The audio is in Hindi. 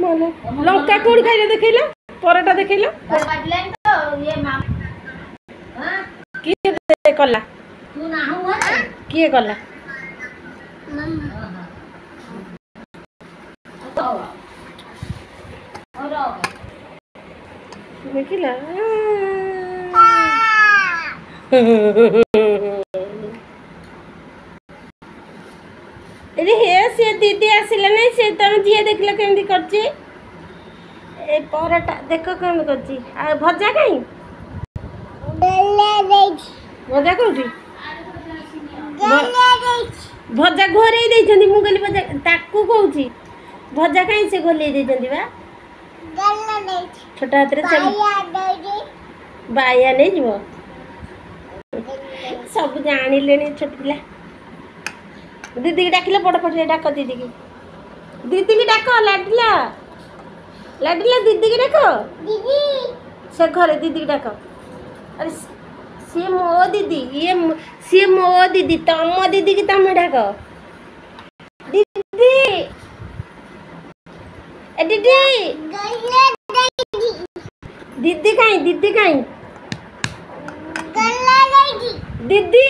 माने लंका कोड़ी खाइले देखैला परोटा देखैला किए दे कला तू ना हो किए कला देखिला अरे हे से दीदी आसिला नहीं से तम जिए देखला केमती करची ए परोटा देखो केम करची आ भजा काई गल्ला देछ भजा कोठी गल्ला देछ भजा घोरै दैछन्ती मु गली भजा ताकू कहूची भजा काई से घोलै दैछन्ती बा गल्ला देछ छोटा हाथ रे बाया देजी बाया नै जीवो सब जानी लेनी छोट पिला दीदी की डाकिला बड़ पटे डाक दीदी की डाक लाडला लाडला दीदी की डाक दीदी से घरे दीदी की डाक अरे सी मो दीदी ये सी मो दीदी तम दीदी की तम डाक दीदी ए दीदी दीदी काई गल्ला दीदी